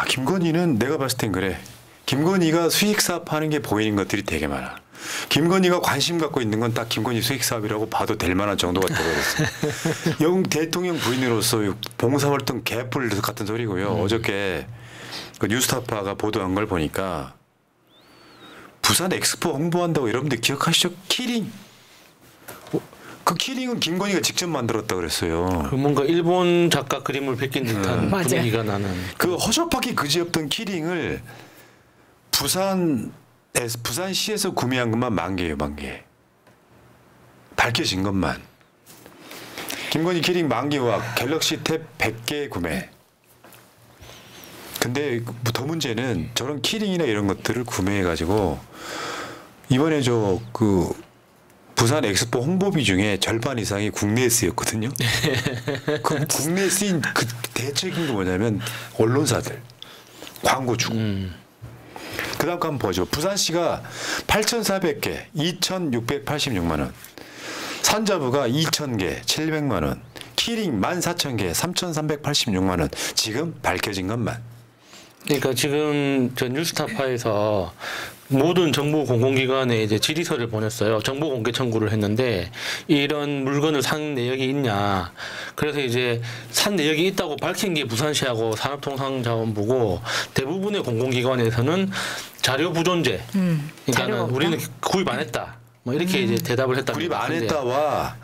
김건희는 내가 봤을 땐 그래. 김건희가 수익 사업하는 게 보이는 것들이 되게 많아. 김건희가 관심 갖고 있는 건 딱 김건희 수익 사업이라고 봐도 될 만한 정도가 되어버렸어. 영 대통령 부인으로서 봉사활동 개뿔 같은 소리고요. 어저께 그 뉴스타파가 보도한 걸 보니까 부산 엑스포 홍보한다고 여러분들 기억하시죠? 키링. 그 키링은 김건희가 직접 만들었다 그랬어요. 그 뭔가 일본 작가 그림을 베낀 듯한 분위기가 나는. 그 허접하게 그지없던 키링을 부산시에서 구매한 것만 10,000개예요, 10,000개. 밝혀진 것만. 김건희 키링 10,000개와 갤럭시 탭 100개 구매. 근데 더 문제는 저런 키링이나 이런 것들을 구매해가지고 이번에 부산 엑스포 홍보비 중에 절반 이상이 국내에 쓰였거든요. 그 국내에 쓰인 그 대책인 게 뭐냐면 언론사들, 광고주고. 그다음 거 한번 보죠. 부산시가 8,400개, 2,686만 원. 산자부가 2,000개, 700만 원. 키링 14,000개, 3,386만 원. 지금 밝혀진 것만. 그러니까 지금 저 뉴스타파에서 모든 정부 공공기관에 이제 질의서를 보냈어요. 정보 공개 청구를 했는데 이런 물건을 산 내역이 있냐. 그래서 이제 산 내역이 있다고 밝힌 게 부산시하고 산업통상자원부고 대부분의 공공기관에서는 자료 부존재. 그러니까 우리는 구입 안 했다. 뭐 이렇게 이제 대답을 했다. 구입 안 했다와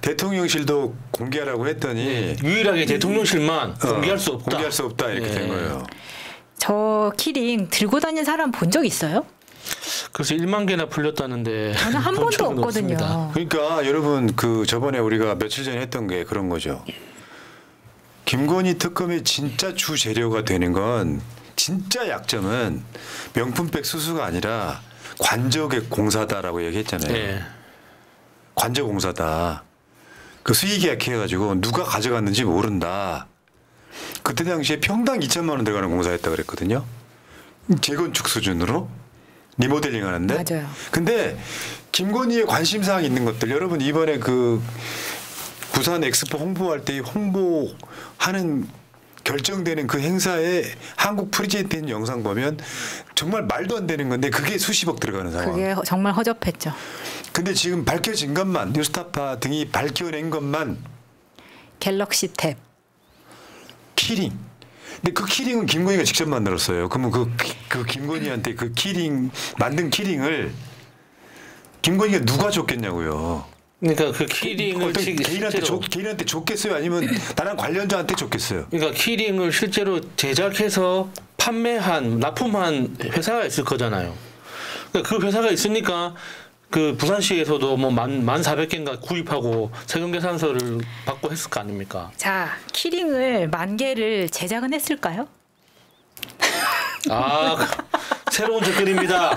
대통령실도 공개하라고 했더니 유일하게 대통령실만 공개할 수 없다. 공개할 수 없다 이렇게 된 거예요. 저 키링 들고 다니는 사람 본 적 있어요? 그래서 1만 개나 풀렸다는데 저는 한 번도 없거든요. 없습니다. 그러니까 여러분 저번에 우리가 며칠 전에 했던 게 그런 거죠. 김건희 특검의 진짜 주 재료가 되는 건 진짜 약점은 명품백 수수가 아니라 관저객 공사다라고 얘기했잖아요. 관저 공사다. 그 수의계약 해가지고 누가 가져갔는지 모른다. 그때 당시에 평당 2천만 원 들어가는 공사였다 그랬거든요. 재건축 수준으로 리모델링 하는데. 맞아요. 근데 김건희의 관심사항이 있는 것들 여러분 이번에 그 부산 엑스포 홍보할 때 홍보하는 결정되는 그 행사에 한국 프리젠테이션 영상 보면 정말 말도 안 되는 건데 그게 수십억 들어가는 상황. 그게 정말 허접했죠. 근데 지금 밝혀진 것만 뉴스타파 등이 밝혀낸 것만 갤럭시 탭. 키링. 근데 그 키링은 김건희가 직접 만들었어요. 그러면 그 김건희한테 그 키링 만든 키링을 김건희가 누가 줬겠냐고요. 그러니까 그 키링을 개인한테 줬겠어요? 아니면 다른 관련자한테 줬겠어요? 그러니까 키링을 실제로 제작해서 판매한 납품한 회사가 있을 거잖아요. 그러니까 그 회사가 있으니까 그 부산시에서도 뭐 1,400개인가 구입하고 세금계산서를 받고 했을 거 아닙니까? 자, 키링을 10,000개를 제작은 했을까요? 새로운 접근입니다.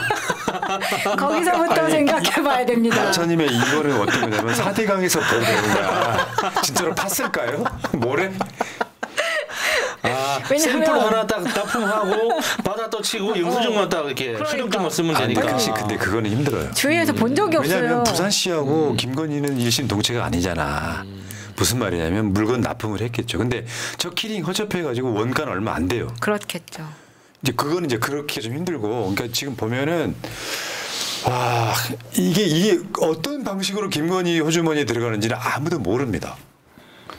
거기서부터 생각해봐야 됩니다. 박사님의 이거는 어떤 거냐면 4대강에서 보고 배운 거야. 진짜로 팠을까요? 뭐래? 샘플 하나 딱 납품하고 바다 떠치고 영수증만 딱 이렇게 수령증만 쓰면 되니까. 근데 그거는 힘들어요. 주위에서 본 적이 없어요. 왜냐하면 부산시하고 김건희는 일심 동체가 아니잖아. 무슨 말이냐면 물건 납품을 했겠죠. 근데 저 키링 허접해가지고 원가는 얼마 안 돼요. 그렇겠죠. 이제 그거는 이제 그렇게 좀 힘들고, 그러니까 지금 보면은 와 이게 어떤 방식으로 김건희 호주머니에 들어가는지는 아무도 모릅니다.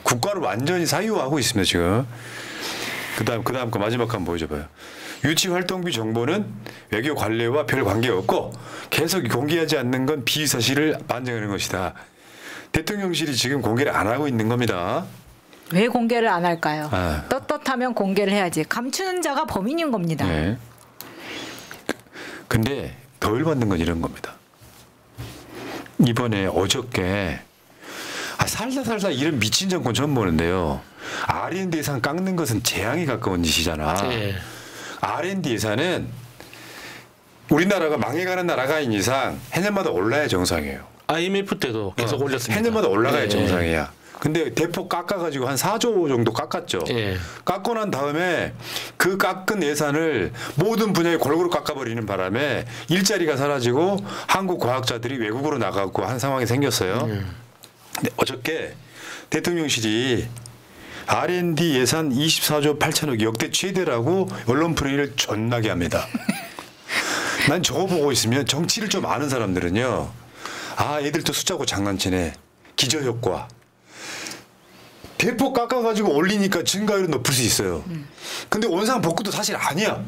국가를 완전히 사유화하고 있습니다 지금. 그다음 거 마지막 한번 보여줘봐요. 유치 활동비 정보는 외교 관례와 별 관계 없고 계속 공개하지 않는 건 비사실을 반증하는 것이다. 대통령실이 지금 공개를 안 하고 있는 겁니다. 왜 공개를 안 할까요? 떳떳하면 공개를 해야지. 감추는 자가 범인인 겁니다. 네. 근데 더 열받는 건 이런 겁니다. 이번에 어저께 살다 이런 미친 정권 처음 보는데요. R&D 예산 깎는 것은 재앙에 가까운 짓이잖아. R&D 예산은 우리나라가 망해가는 나라가인 이상 해년마다 올라야 정상이에요. IMF 때도 계속 올렸습니다. 해년마다 올라가야 정상이야. 근데 대폭 깎아가지고 한 4조 정도 깎았죠. 깎고 난 다음에 그 깎은 예산을 모든 분야에 골고루 깎아버리는 바람에 일자리가 사라지고 한국 과학자들이 외국으로 나가고 한 상황이 생겼어요. 근데 어저께 대통령실이 R&D 예산 24조 8천억 역대 최대라고 언론 프레이를 존나게 합니다. 난 저거 보고 있으면 정치를 좀 아는 사람들은요. 아, 애들도 숫자고 장난치네. 기저효과. 대폭 깎아가지고 올리니까 증가율은 높을 수 있어요. 근데 원상 복구도 사실 아니야.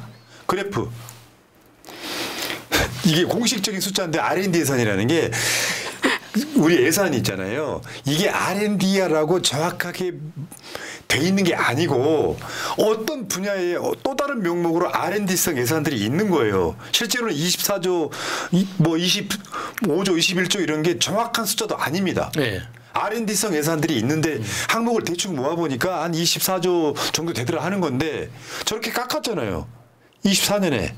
그래프. 이게 공식적인 숫자인데 R&D 예산이라는 게 우리 예산이 있잖아요. 이게 R&D라고 정확하게 돼 있는 게 아니고 어떤 분야에 또 다른 명목으로 R&D성 예산들이 있는 거예요. 실제로는 24조, 뭐 25조, 21조 이런 게 정확한 숫자도 아닙니다. 네. R&D성 예산들이 있는데 항목을 대충 모아보니까 한 24조 정도 되더라 하는 건데 저렇게 깎았잖아요. 24년에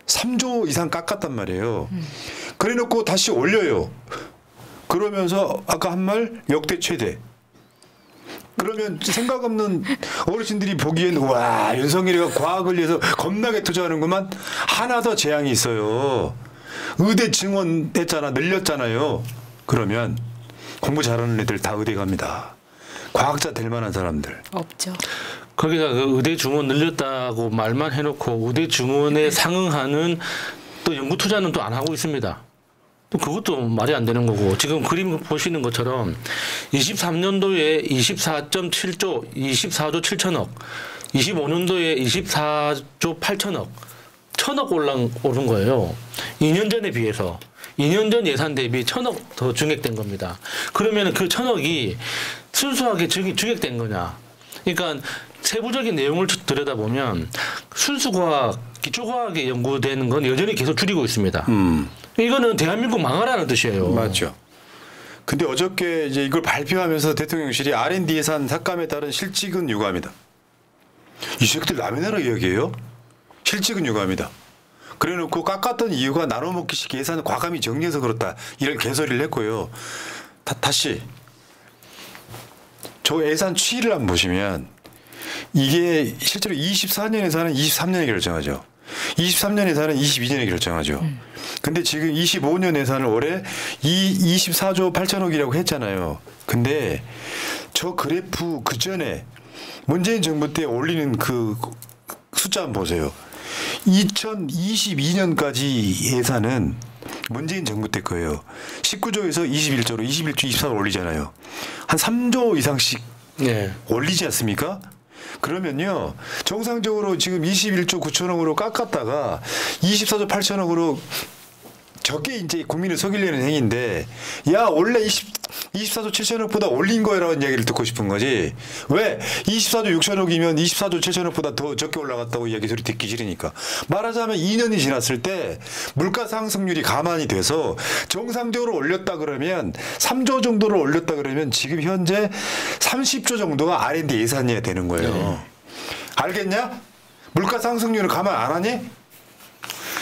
3조 이상 깎았단 말이에요. 그래놓고 다시 올려요. 그러면서 아까 한 말 역대 최대. 그러면 생각 없는 어르신들이 보기엔 와, 윤석열이가 과학을 위해서 겁나게 투자하는구만. 하나 더 재앙이 있어요. 의대 증원 했잖아. 늘렸잖아요. 그러면 공부 잘하는 애들 다 의대 갑니다. 과학자 될 만한 사람들. 없죠. 거기다 그 의대 증원 늘렸다고 말만 해놓고 의대 증원에 상응하는 또 연구 투자는 또 안 하고 있습니다. 또 그것도 말이 안 되는 거고 지금 그림 보시는 것처럼 23년도에 24.7조, 24조 7천억, 25년도에 24조 8천억, 1,000억 오른 거예요. 2년 전에 비해서. 2년 전 예산 대비 1,000억 더 증액된 겁니다. 그러면 그 1,000억이 순수하게 증액된 거냐. 그러니까 세부적인 내용을 들여다보면 순수과학, 기초과학에 연구되는 건 여전히 계속 줄이고 있습니다. 이거는 대한민국 망하라는 뜻이에요. 맞죠. 근데 어저께 이제 이걸 발표하면서 대통령실이 R&D 예산 삭감에 따른 실직은 유감이다. 이 새끼들 남의 나라 이야기예요? 실직은 유감이다. 그래놓고 깎았던 이유가 나눠먹기식 예산 과감히 정리해서 그렇다. 이런 개소리를 했고요. 다시 저 예산 추이를 한번 보시면 이게 실제로 24년 예산은 23년에 결정하죠. 23년 예산은 22년에 결정하죠. 근데 지금 25년 예산을 올해 24조 8천억이라고 했잖아요. 근데 저 그래프 그 전에 문재인 정부 때 올리는 그 숫자 한번 보세요. 2022년까지 예산은 문재인 정부 때 거예요. 19조에서 21조로 21조 24조 올리잖아요. 한 3조 이상씩 네. 올리지 않습니까? 그러면요. 정상적으로 지금 21조 9천억으로 깎았다가 24조 8천억으로 저게 이제 국민을 속이려는 행위인데 야 원래 24조 7천억보다 올린 거라는 얘기를 듣고 싶은 거지. 왜 24조 6천억이면 24조 7천억보다 더 적게 올라갔다고 이야기 소리 듣기 싫으니까. 말하자면 2년이 지났을 때 물가 상승률이 가만히 돼서 정상적으로 올렸다 그러면 3조 정도를 올렸다 그러면 지금 현재 30조 정도가 R&D 예산이어야 되는 거예요. 네. 알겠냐? 물가 상승률을 가만 안 하니?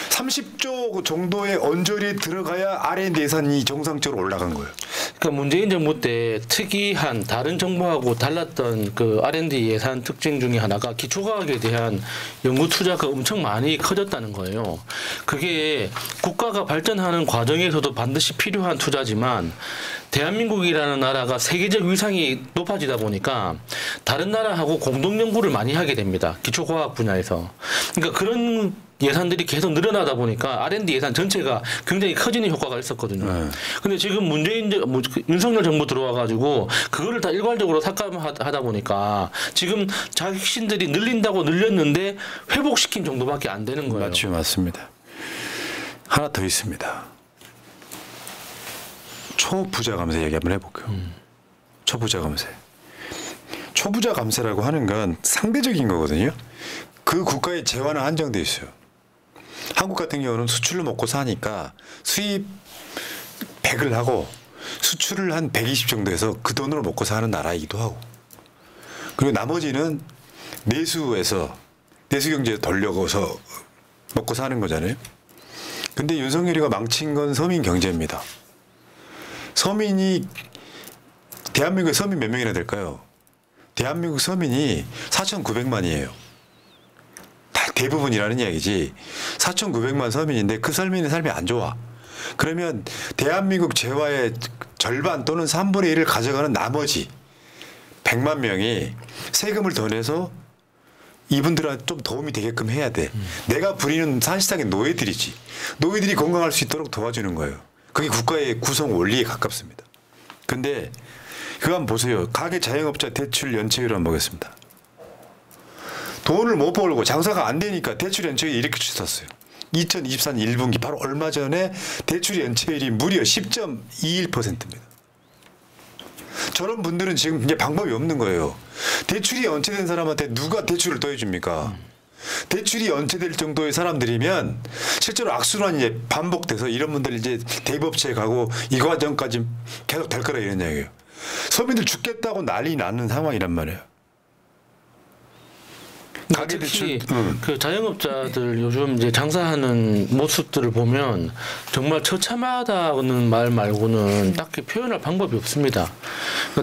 30조 정도의 언저리에 들어가야 R&D 예산이 정상적으로 올라간 거예요. 그러니까 문재인 정부 때 특이한 다른 정부하고 달랐던 그 R&D 예산 특징 중에 하나가 기초과학에 대한 연구 투자가 엄청 많이 커졌다는 거예요. 그게 국가가 발전하는 과정에서도 반드시 필요한 투자지만 대한민국이라는 나라가 세계적 위상이 높아지다 보니까 다른 나라하고 공동 연구를 많이 하게 됩니다. 기초과학 분야에서. 그러니까 그런 예산들이 계속 늘어나다 보니까 R&D 예산 전체가 굉장히 커지는 효과가 있었거든요. 근데 지금 윤석열 정부 들어와가지고 그거를 다 일괄적으로 삭감하다 보니까 지금 자신들이 늘린다고 늘렸는데 회복시킨 정도밖에 안 되는 거예요. 맞죠, 맞습니다. 하나 더 있습니다. 초부자 감세 얘기 한번 해볼게요. 초부자 감세. 초부자 감세라고 하는 건 상대적인 거거든요. 그 국가의 재화는 한정돼 있어요. 한국 같은 경우는 수출로 먹고 사니까 수입 100을 하고 수출을 한 120 정도 해서 그 돈으로 먹고 사는 나라이기도 하고 그리고 나머지는 내수에서 내수경제에 돌려서 먹고 사는 거잖아요. 근데 윤석열이가 망친 건 서민 경제입니다. 서민이 대한민국의 서민 몇 명이나 될까요? 대한민국 서민이 4,900만이에요. 대부분이라는 이야기지. 4,900만 서민인데 그 서민의 삶이 안 좋아. 그러면 대한민국 재화의 절반 또는 3분의 1을 가져가는 나머지 100만 명이 세금을 더 내서 이분들한테 좀 도움이 되게끔 해야 돼. 내가 부리는 사실상의 노예들이지. 노예들이 건강할 수 있도록 도와주는 거예요. 그게 국가의 구성 원리에 가깝습니다. 근데 그거 한번 보세요. 가게 자영업자 대출 연체율 한번 보겠습니다. 돈을 못 벌고 장사가 안 되니까 대출 연체율이 이렇게 치솟았어요. 2024년 1분기 바로 얼마 전에 대출 연체율이 무려 10.21%입니다. 저런 분들은 지금 이제 방법이 없는 거예요. 대출이 연체된 사람한테 누가 대출을 더 해줍니까? 대출이 연체될 정도의 사람들이면 실제로 악순환이 이제 반복돼서 이런 분들 이제 대법체에 가고 이 과정까지 계속 될 거라 이런 이야기예요. 서민들 죽겠다고 난리 나는 상황이란 말이에요. 특히 그 자영업자들 요즘 이제 장사하는 모습들을 보면 정말 처참하다는 말 말고는 딱히 표현할 방법이 없습니다.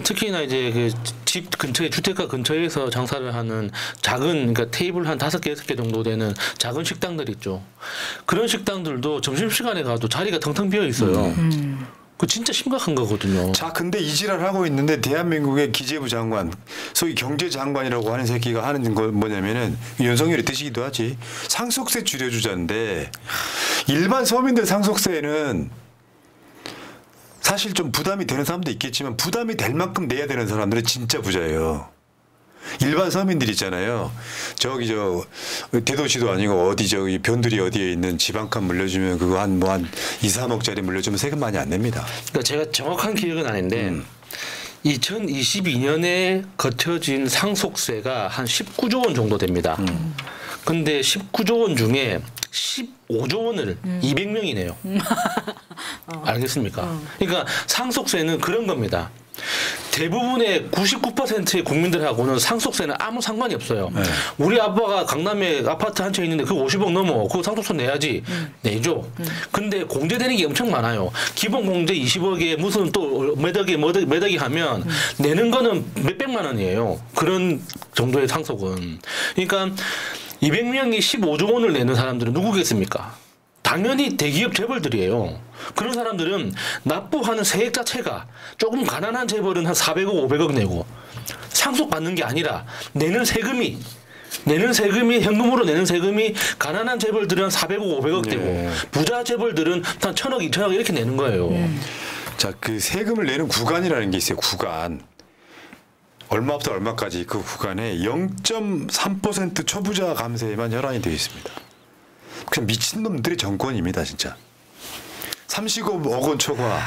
특히나 이제 그 집 근처에 주택가 근처에서 장사를 하는 작은 그러니까 테이블 한 5개, 6개 정도 되는 작은 식당들 있죠. 그런 식당들도 점심시간에 가도 자리가 텅텅 비어 있어요. 그 진짜 심각한 거거든요. 자, 근데 이 지랄 하고 있는데 대한민국의 기재부 장관, 소위 경제장관이라고 하는 새끼가 하는 거 뭐냐면은 윤석열이 뜻이기도 하지. 상속세 줄여주자인데 일반 서민들 상속세는 사실 좀 부담이 되는 사람도 있겠지만 부담이 될 만큼 내야 되는 사람들은 진짜 부자예요. 일반 서민들 있잖아요. 저기 저 대도시도 아니고 어디 저기 변두리 어디에 있는 집 한 칸 물려주면 그거 한 2, 3억짜리 물려주면 세금 많이 안 냅니다. 그러니까 제가 정확한 기억은 아닌데 2022년에 거쳐진 상속세가 한 19조 원 정도 됩니다. 근데 19조 원 중에 15조 원을 200명이 내요. 알겠습니까? 그러니까 상속세는 그런 겁니다. 대부분의 99%의 국민들하고는 상속세는 아무 상관이 없어요. 네. 우리 아빠가 강남에 아파트 한 채 있는데 그거 50억 넘어. 그거 상속세 내야지. 내죠. 근데 공제되는 게 엄청 많아요. 기본 공제 20억에 무슨 또 매덕이 하면 내는 거는 몇백만 원이에요. 그런 정도의 상속은. 그러니까 200명이 15조 원을 내는 사람들은 누구겠습니까? 당연히 대기업 재벌들이에요. 그런 사람들은 납부하는 세액 자체가 조금 가난한 재벌은 한 400억, 500억 내고 상속받는 게 아니라 내는 세금이 현금으로 내는 세금이 가난한 재벌들은 한 400억, 500억 되고 네. 부자 재벌들은 한 1000억, 2000억 이렇게 내는 거예요. 자, 그 세금을 내는 구간이라는 게 있어요. 구간. 얼마부터 얼마까지 그 구간에 0.3% 초부자 감세에만 혈안이 되어 있습니다. 그냥 미친놈들의 정권입니다. 진짜. 35억 원 초과.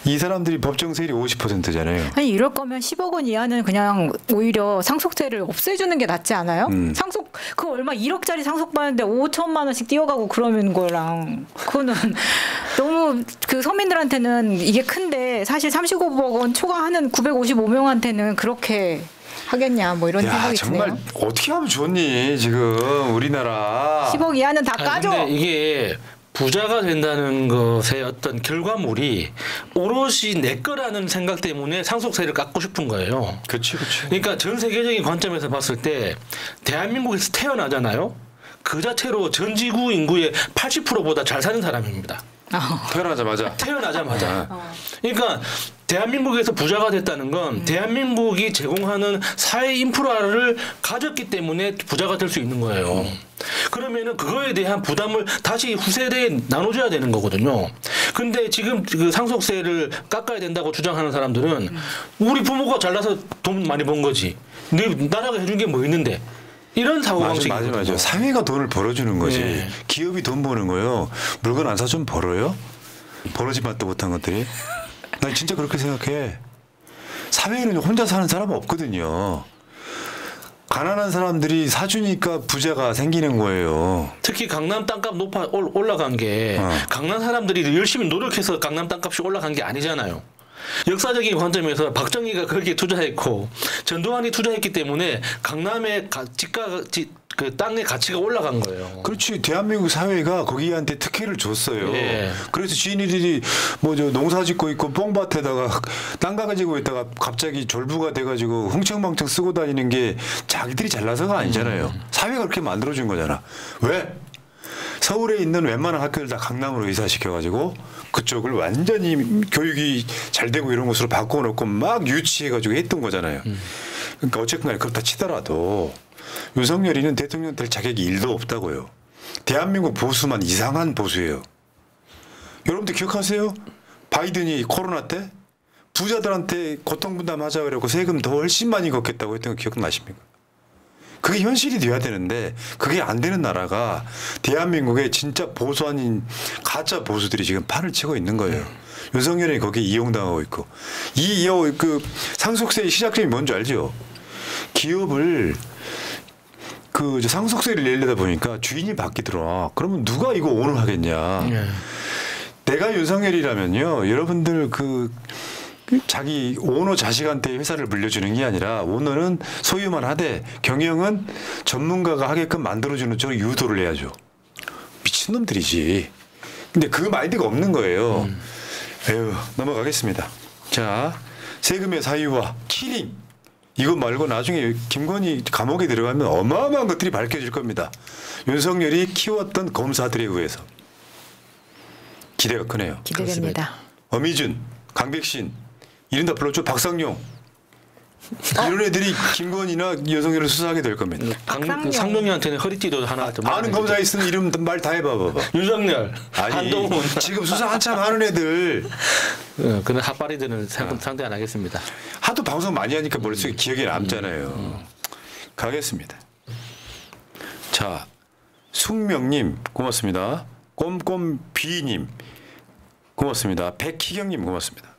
이 사람들이 법정 세율이 50%잖아요. 아니 이럴 거면 10억 원 이하는 그냥 오히려 상속세를 없애주는 게 낫지 않아요? 상속 그 얼마 1억짜리 상속받는데 5천만 원씩 띄어가고 그러는 거랑 그거는 너무 그 서민들한테는 이게 큰데 사실 35억 원 초과하는 955명한테는 그렇게 하겠냐 뭐 이런 생각이 드네요. 정말 어떻게 하면 좋니 지금 우리나라. 10억 이하는 다 까줘. 근데 이게 부자가 된다는 것의 어떤 결과물이 오롯이 내 거라는 생각 때문에 상속세를 깎고 싶은 거예요. 그렇죠. 그러니까 전 세계적인 관점에서 봤을 때 대한민국에서 태어나잖아요. 그 자체로 전 지구 인구의 80%보다 잘 사는 사람입니다. 태어나자마자. 그러니까 대한민국에서 부자가 됐다는 건 대한민국이 제공하는 사회 인프라를 가졌기 때문에 부자가 될 수 있는 거예요. 그러면은 그거에 대한 부담을 다시 후세대에 나눠줘야 되는 거거든요. 근데 지금 그 상속세를 깎아야 된다고 주장하는 사람들은 우리 부모가 잘나서 돈 많이 번 거지. 나라가 해준 게 뭐 있는데. 이런 사고방식이 맞아. 사회가 돈을 벌어주는 거지. 네. 기업이 돈 버는 거예요. 물건 안 사주면 벌어요? 벌어지 맛도 못한 것들이. 난 진짜 그렇게 생각해. 사회에는 혼자 사는 사람은 없거든요. 가난한 사람들이 사주니까 부자가 생기는 거예요. 특히 강남 땅값 올라간 게 강남 사람들이 열심히 노력해서 강남 땅값이 올라간 게 아니잖아요. 역사적인 관점에서 박정희가 거기에 투자했고 전두환이 투자했기 때문에 강남의 그 땅의 가치가 올라간 거예요. 그렇지. 대한민국 사회가 거기한테 특혜를 줬어요. 예. 그래서 지인들이 뭐 저 농사 짓고 있고 뽕밭에다가 땅 가지고 있다가 갑자기 졸부가 돼가지고 흥청망청 쓰고 다니는 게 자기들이 잘나서가 아니잖아요. 사회가 그렇게 만들어준 거잖아. 왜? 서울에 있는 웬만한 학교들 다 강남으로 이사시켜가지고 그쪽을 완전히 교육이 잘 되고 이런 곳으로 바꿔놓고 막 유치해가지고 했던 거잖아요. 그러니까 어쨌든 간에 그렇다 치더라도 윤석열이는 대통령 될 자격이 1도 없다고요. 대한민국 보수만 이상한 보수예요. 여러분들 기억하세요? 바이든이 코로나 때 부자들한테 고통분담하자 그러고 세금 더 훨씬 많이 걷겠다고 했던 거 기억나십니까? 그게 현실이 돼야 되는데 그게 안 되는 나라가 대한민국의 진짜 보수 아닌 가짜 보수들이 지금 판을 치고 있는 거예요. 윤석열이 거기에 이용당하고 있고 그 상속세의 시작점이 뭔지 알죠? 기업을 그 상속세를 내려다 보니까 주인이 바뀌더라. 그러면 누가 이거 오너하겠냐? 내가 윤석열이라면요, 여러분들 그 자기 오너 자식한테 회사를 물려주는 게 아니라 오너는 소유만 하되 경영은 전문가가 하게끔 만들어주는 쪽으로 유도를 해야죠. 미친놈들이지. 근데 그 마인드가 없는 거예요. 에휴, 넘어가겠습니다. 자, 세금의 사유와 키링. 이거 말고 나중에 김건희 감옥에 들어가면 어마어마한 것들이 밝혀질 겁니다. 윤석열이 키웠던 검사들에 의해서. 기대가 크네요. 기대됩니다. 어미준, 강백신, 이른다 불렀죠. 박상용. 이런 애들이 김건희나 윤석열을 수사하게 될 겁니다. 상동이한테는 허리띠도 하나 더 아는 검사 있으면 이름 말 다 해봐 봐봐. 윤석열, 아니, 한동훈. 지금 수사 한참 하는 애들. 그는 핫바리들은 상대 안 하겠습니다. 하도 방송 많이 하니까 머릿속에 기억에 남잖아요. 가겠습니다. 자, 숙명님 고맙습니다. 꼼꼼비님 고맙습니다. 백희경님 고맙습니다.